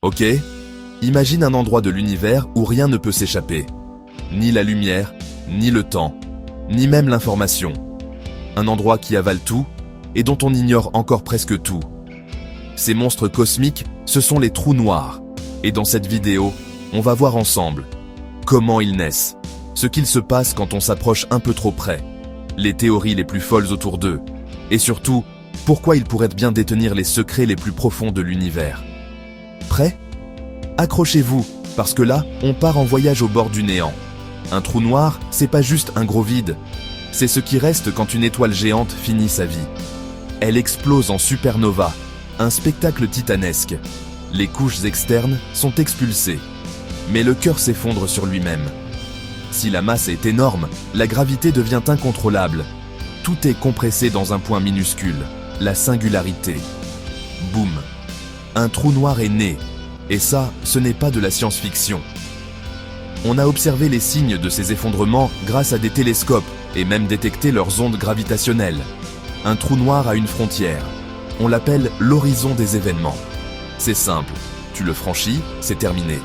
Ok? Imagine un endroit de l'univers où rien ne peut s'échapper. Ni la lumière, ni le temps, ni même l'information. Un endroit qui avale tout et dont on ignore encore presque tout. Ces monstres cosmiques, ce sont les trous noirs. Et dans cette vidéo, on va voir ensemble comment ils naissent, ce qu'il se passe quand on s'approche un peu trop près, les théories les plus folles autour d'eux, et surtout, pourquoi ils pourraient bien détenir les secrets les plus profonds de l'univers. Prêts? Accrochez-vous, parce que là, on part en voyage au bord du néant. Un trou noir, c'est pas juste un gros vide, c'est ce qui reste quand une étoile géante finit sa vie. Elle explose en supernova, un spectacle titanesque. Les couches externes sont expulsées, mais le cœur s'effondre sur lui-même. Si la masse est énorme, la gravité devient incontrôlable. Tout est compressé dans un point minuscule, la singularité. Boum! Un trou noir est né, et ça, ce n'est pas de la science-fiction. On a observé les signes de ces effondrements grâce à des télescopes et même détecté leurs ondes gravitationnelles. Un trou noir a une frontière. On l'appelle l'horizon des événements. C'est simple, tu le franchis, c'est terminé.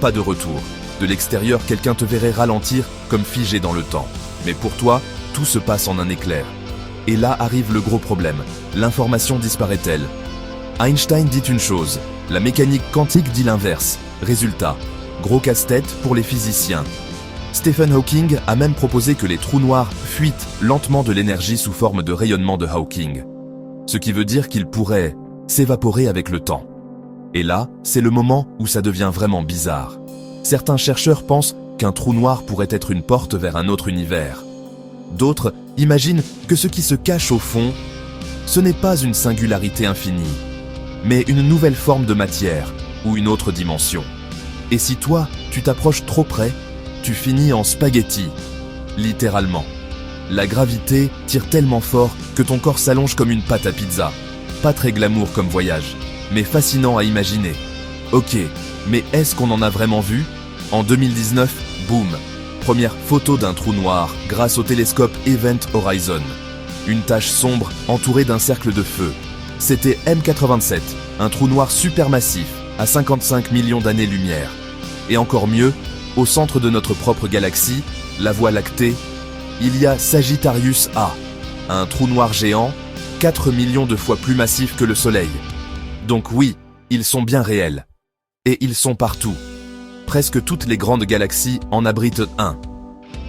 Pas de retour. De l'extérieur, quelqu'un te verrait ralentir comme figé dans le temps. Mais pour toi, tout se passe en un éclair. Et là arrive le gros problème. L'information disparaît-elle? Einstein dit une chose, la mécanique quantique dit l'inverse. Résultat, gros casse-tête pour les physiciens. Stephen Hawking a même proposé que les trous noirs fuitent lentement de l'énergie sous forme de rayonnement de Hawking. Ce qui veut dire qu'ils pourraient s'évaporer avec le temps. Et là, c'est le moment où ça devient vraiment bizarre. Certains chercheurs pensent qu'un trou noir pourrait être une porte vers un autre univers. D'autres imaginent que ce qui se cache au fond, ce n'est pas une singularité infinie, mais une nouvelle forme de matière ou une autre dimension. Et si toi, tu t'approches trop près, tu finis en spaghetti, littéralement. La gravité tire tellement fort que ton corps s'allonge comme une pâte à pizza. Pas très glamour comme voyage, mais fascinant à imaginer. Ok, mais est-ce qu'on en a vraiment vu? En 2019, boum, première photo d'un trou noir grâce au télescope Event Horizon. Une tache sombre entourée d'un cercle de feu. C'était M87, un trou noir supermassif à 55 millions d'années-lumière. Et encore mieux, au centre de notre propre galaxie, la Voie lactée, il y a Sagittarius A, un trou noir géant, 4 millions de fois plus massif que le Soleil. Donc oui, ils sont bien réels. Et ils sont partout. Presque toutes les grandes galaxies en abritent un.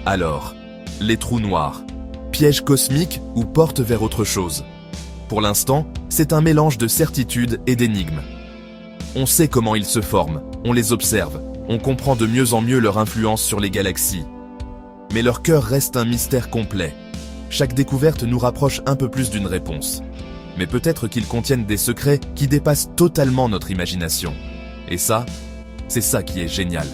Alors, les trous noirs, pièges cosmiques ou portent vers autre chose? Pour l'instant, c'est un mélange de certitude et d'énigmes. On sait comment ils se forment, on les observe, on comprend de mieux en mieux leur influence sur les galaxies. Mais leur cœur reste un mystère complet. Chaque découverte nous rapproche un peu plus d'une réponse. Mais peut-être qu'ils contiennent des secrets qui dépassent totalement notre imagination. Et ça, c'est ça qui est génial.